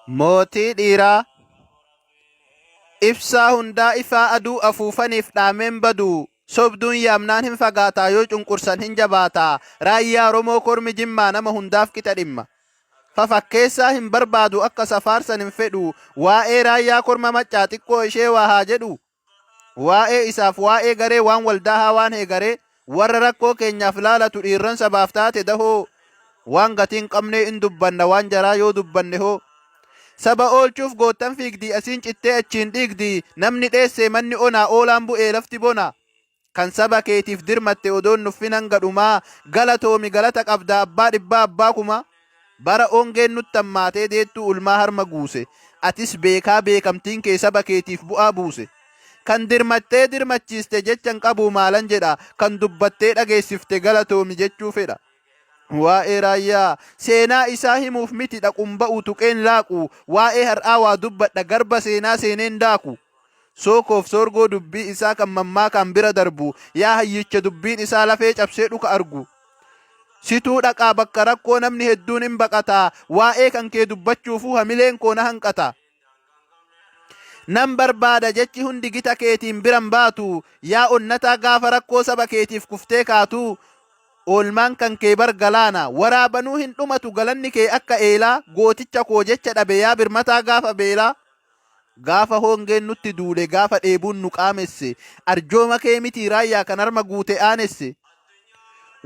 Mootii dhiiraa ibsaa hundaa ifaa aduu afuufaniif dhaameen badu. Sobduun yaamnaan hin fagaataa yoo cunqursan hin jabaataa. Raayyaa Oromoo kormi Jimmaa nama hundaaf qixa dhimma. Fafakkeessaa hin barbaadu akka safaarsan hin fedhu. Waa'ee raayyaa korma maccaa xiqqoo ishee waa haa jedhu. Waa'ee isaaf waa'ee garee waan waldaa haa waan heegaree. Warra rakkoo keenyaaf laalatu dhiirran sabaaf taate dahoo. Waan gatiin qabnee in dubbanna waan jaraa yoo dubbanne hoo. Saba oolchuuf goottan fiigdii asiin cittee achiin dhiigdii. Namni dheessee manni onaa oolaan bu'ee lafti bona. Kan saba keetiif dirmatte odoon nuffinan gadhumaa. Galatoomi galata qabda abbaa dhibbaa abbaa kuma. Bara ongeen nutti hammaatee deettuu ulmaa harma guuse. Atis beekaa beekamtiin kee saba keetiif bu'aa buuse. Kan dirmattee dirmachiiste jechan qabu maalan jedha. Kan dubbattee dhageessifte galatoomi jechuu fedha. Waa'ee raayyaa seenaa isaa himuuf miti dhaquun ba'u tuqeen laaqu. Waa'ee har'aa waa dubbadha garba seenaa seeneen daaku. Sookoof sorgoo dubbii isaa kan mammaa kan bira darbu. Yaa hayyicha dubbiin isaa lafee cabsee dhuka argu. Situu dhaqaa bakka rakkoo namni hedduun hin baqataa. Waa'ee kan kee dubbachuufuu hamileen koo na hanqata. Nan barbaada jechi hundi gita keetiin biran baatu. Yaa onnataa gaafa rakkoo saba keetiif kuftee kaatu. Oolmaan kan kee bargalaana waraabanuu hin dhumatu galanni kee akka eelaa. Gooticha koo jecha dhabe yaa birmataa gaafa beelaa. Gaafa hongeen nutti duule gaafa dheebuun nu qaamesse. Arjooma kee miti raayyaa kan harma guute aanesse.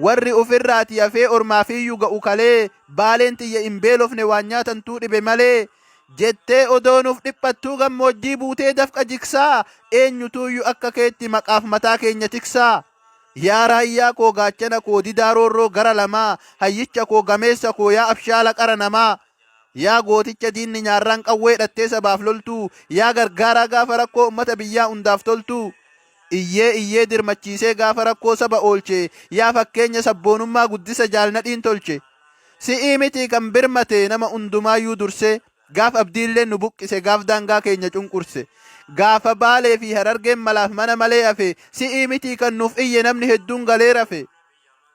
Warri ofirraati hafee ormaafiyyuu ga'u kalee. Baaleen xiyya hin beelofne waan nyaatantuu dhibe malee. Jettee odoonuuf dhiphattuu gammoojjii buutee dafqa jiksaa. Eenyutuuyyuu akka keetti maqaaf mataa keenya tiksaa. Yaa raayyaa koo gaachana koo didaa roorroo gara lamaa. Hayyicha koo gameessa koo yaa abshaala qara namaa. Yaa gooticha diinni nyaarraan qawwee dhattee sabaaf loltuu. Yaa gargaaraa gaafa rakkoo ummata biyyaa hundaaf toltuu. Iyyee dirmachiisee gaafa rakkoo saba oolche. Yaa fakkeenya sabboonummaa guddisa jaalnadhiin tolche. Si'ii miti kan birmate nama hundumaayyuu durse. Gaaf abdiillee nu buqqise gaaf daangaa keenya cunqurse. Gaafa baalee fi harargeen malaaf mana malee hafe. Si'ii miti kan nuuf iyye namni hedduun galee rafe.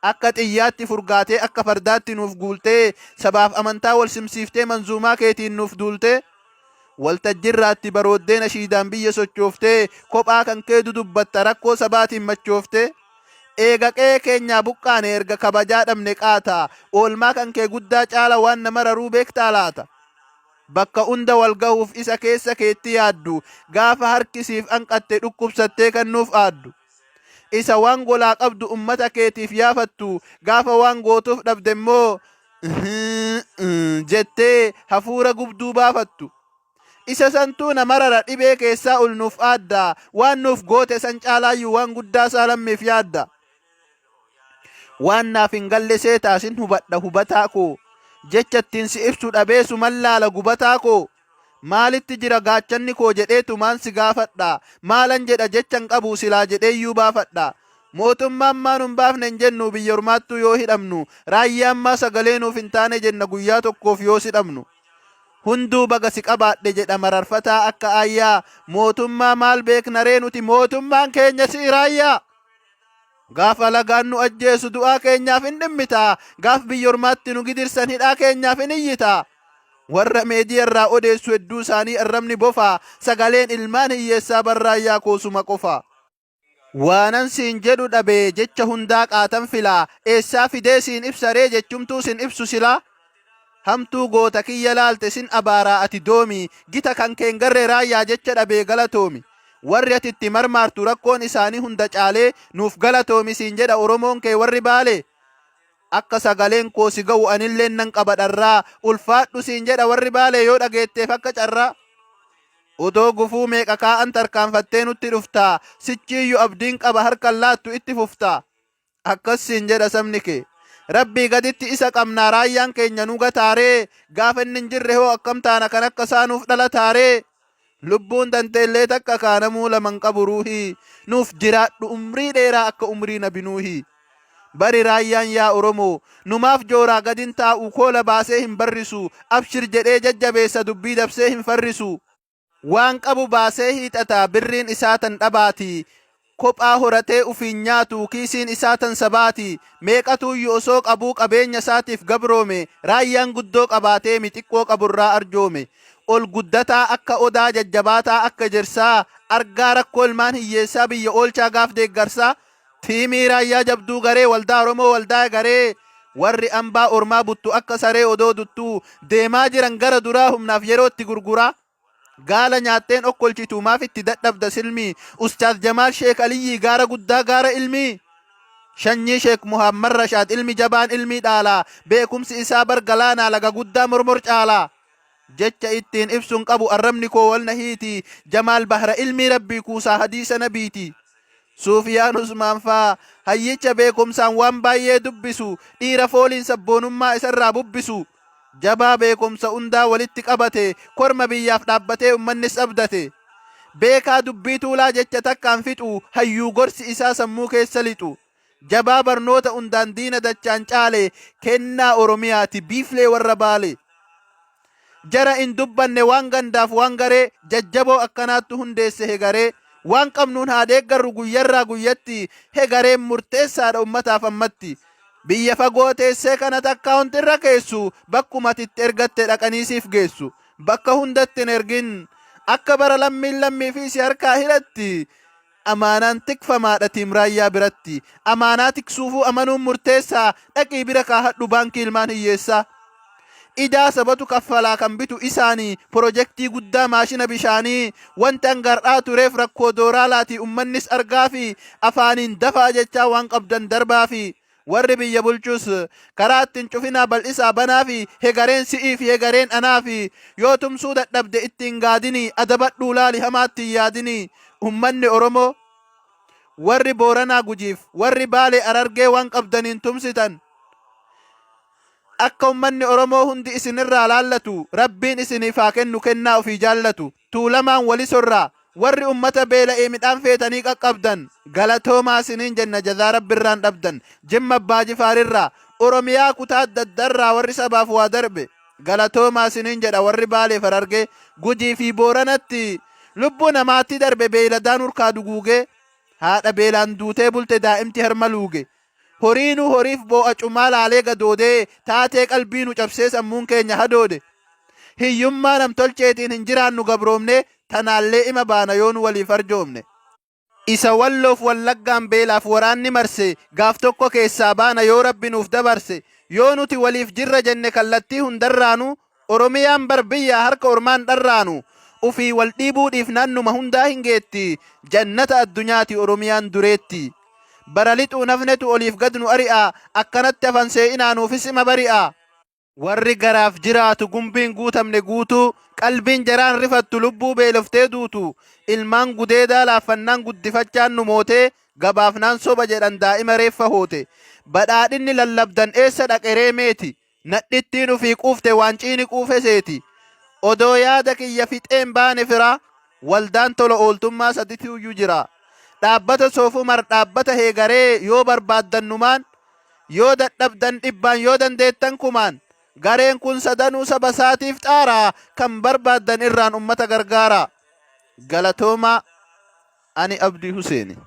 Akka xiyyaatti furgaatee akka fardaatti nuuf guultee. Sabaaf amantaa wal simsiiftee manzuumaa keetiin nuuf duultee. Waltajjirraatti barooddee nashiidaan biyya sochooftee. Kophaa kan kee dudubbatta rakkoo sabaatiin machooftee. Eega qe'ee keenyaa buqqaane erga kabajaa dhabne qaata. Oolmaa kan kee guddaa caala waan nama raruu beektaa laata. Bakka hunda wal gahuuf isa keessa keetti yaaddu. Gaafa harkisiif hanqatte dhukkubsattee kan nuuf aaddu. Isa waan golaa qabdu ummata keetiif yaafattu. Gaafa waan gootuuf dhabdemmoo jettee hafuura gubduu baafattu. Isa santuu nama rara dhibee keessaa ol nuuf aadda. Waan nuuf goote san caalaayyuu waan guddaa saalammeef yaadda. Waan naaf hin galle seetaasin hubadha hubataa koo. Jechattiin si ibsu dhabeesu mallaala gubataa koo. Maalitti jira gaachanni koo jedheetumaan si gaafadha. Maalan jedha jechan qabu silaa jedheeyyuu baafadha. Mootummaan maan hin baafne hin jennu biyya ormaattuu yoo hidhamnu. Raayyaan maa sagalee nuuf hin taane jenna guyyaa tokkoof yoo sidhamnu. Hunduu baga si qabaadhe jedha mararfataa akka ayyaa. Mootummaa maal beekna ree nuti mootummaan keenya si raayyaa. Gaafa lagaan nu ajjeesu du'aa keenyaaf hin dhimmitaa. Gaaf biyya ormaatti nu gidirsan hidhaa keenyaaf hin iyyitaa. Warra meediyarraa odeessu hedduu isaanii arrabni bofaa. Sagaleen ilmaan hiyyeessaa barraayyaa koosuma qofaa. Waanan siin jedhu dhabee jecha hundaa qaatan filaa. Eessaa fidee siin ibsa ree jechumtuu sin ibsu silaa. Hamtuu goota kiyya laalte sin abaaraa ati doomi. Gita kan keen garree raayyaa jecha dhabee galatoomi. Warri ati itti marmaartu rakkoon isaanii hunda caalee nuuf galatoomi siin jedha Oromoon kee warri baale. Akka sagaleen koo si ga'u anilleen nan qaba dharraa. Ulfaadhu siin jedha warri baale yoo dhageetteef akka carraa. Otoo gufuu meeqa kaa'an tarkaanfattee nutti dhuftaa. Sichiiyyuu abdiin qaba harkan laattu itti fuftaa. Akkas siin jedha sabni kee. Rabbii gaditti isa qabnaa raayyaan keenya nu gataaree. Gaafa inni hin jirre hoo akkam taana kan akka isaanuuf dhalataaree. Lubbuun danteellee takka kaanamuu laman qabu ruuhii. Nuuf jiraadhu umrii dheeraa akka umrii nabi Nuuhii. Bari raayyaan yaa Oromoo numaaf jooraa gadin taa'u koola baasee hin barrisu. Abshir jedhee jajjabeessa dubbii dabsee hin farrisu. Waan qabu baasee hiixataa birriin isaa tan dhabaati. kophaa horatee ufiin nyaatu kiisiin isaa tan sabaati meeqatuuyyu osoo qabuu qabeenya isaatiif gabroome raayyaan guddoo qabaatee mixiqqoo qaburraa arjoome ol guddataa akka odaa jajjabaataa akka jirsaa argaa rakkoo ilmaan hiyyeessaa biyya oolchaa gaaf deeggarsaa tiimii raayyaa jabduu garee waldaa Oromoo waldaa garee warri ambaa ormaa buttu akka saree odoo duttuu deemaa jiran gara duraa humnaaf yerootti gurguraa gaala nyaatteen okkolchitu maaf itti dadhabda silmii ustaaz Jamaal Sheek Aliyyii gaara guddaa gaara ilmii shanyii Sheek Muhammad Rashaad ilmi jabaan ilmii dhaalaa beekumsi isaa bargalaanaa laga guddaa mormor caalaa jecha ittiin ibsuun qabu arrabni koo walna hiiti Jamaal Bahra ilmii rabbii kuusaa hadiisa nabiiti Sufiyaan Usmaan faa hayyicha beekumsaan waan baay'ee dubbisu dhiira fooliin sabboonummaa isarraa bubbisu jabaa beekumsa hundaa walitti qabate korma biyyaaf dhaabbatee ummannis abdate beekaa dubbii tuulaa jecha takkaan fixu hayyuu gorsi isaa sammuu keessa lixu jabaa barnoota hundaan diina dachaan caale kennaa Oromiyaati biiflee warra baale jara in dubbanne waan gandaaf waan garee jajjaboo akkanaattu hundeesse hegaree waan qabnuun haa deeggarru guyyarraa guyyatti hegareen murteessaadha ummataaf ammatti biyya fagoo teessee kana takka hundirra keessu bakkuma itti ergatte dhaqaniisiif geessu bakka hundatti hin ergin akka bara lammiin lammii fi si harkaa hidhatti amaanaan tikfamaadha tiim raayyaa biratti amaanaa tiksuufuu amanuun murteessaa dhaqii bira kaahadhu baankii ilmaan hiyyeessaa idaa sabatu kaffalaa kan bitu isaanii pirojektii guddaa maashina bishaanii wanta hangar'aa tureef rakkoo dooraalaatii ummannis argaa fi afaaniin dafaa jechaa waan qabdan darbaa fi warri biyya bulchus karaa ittiin cufinaa bal'isaa banaa fi hegareen si'ii fi hegareen anaa fi yoo tumsuu dadhabde ittiin gaadinii adabadhuu laali hamaatti yaadinii ummanni Oromoo warri Booranaa Gujiif warri Baalee Arargee waan qabdaniin tumsitan akka ummanni Oromoo hundi isinirraa laallatu rabbiin isiniif haa kennu kennaa ofii jaallatu tuulamaan walisorraa warri ummata beela'ee midhaan feetanii qaqqabdan galatoomaa isiniin jenna jazaa rabbiirraan dhabdan Jimma Abbaa Jifaarirraa Oromiyaa kutaa adda addaarraa warri sabaaf waa darbe galatoomaa isiniin jedha warri Baalee Arargee Gujii fi Booranatti lubbuu namaatti darbe beeyladaan urkaa duguugee haadha beelaan duutee bulte daa'imti harma luuge horiinu horiif boo'a cumaa laalee gadoodee taatee qalbiinu cabsee sammuun keenya hadoode hiyyummaa namtolcheetiin hin jiraannu gabroomne tanaallee ima baana yoo nu waliif arjoomne isa walloof wallaggaan beelaaf waraanni marse gaaf tokko keessaa baana yoo rabbi nuuf dabarse yoo nuti waliif jirra jenne kallattii hundarraanu Oromiyaan barbiyyaa harka ormaan dharraanu ufii wal dhiibuudhiif naannuma hundaa hin geetti jannata addunyaati Oromiyaan dureetti bara lixuu nafnetu oliif gad nu ari'a akkanatti hafan see'inaanuufis ima bari'a warri garaaf jiraatu gumbiin guutamne guutuu qalbiin jaraan rifattu lubbuu beeloftee duutu ilmaan gudeedaa laaffannaan guddifachaan nu mootee gabaafnaan soba jedhan daa'ima reeffa hoote badhaadhinni lallabdan eessa dhaqeree meeti nadhittiin ufii quufte waan ciini quufe seeti odoo yaada kiyya fixeen baane fira waldaan tola ooltummaa saditiyyuu jira dhaabbata soofumar dhaabbata heegaree yoo barbaaddannumaan yoo dadhabdan dhibbaan yoo dandeettan kumaan gareen kun sadanuu saba isaatiif xaaraa kan barbaaddan irraan ummata gargaara galatoomaa ani Abdii Huseeni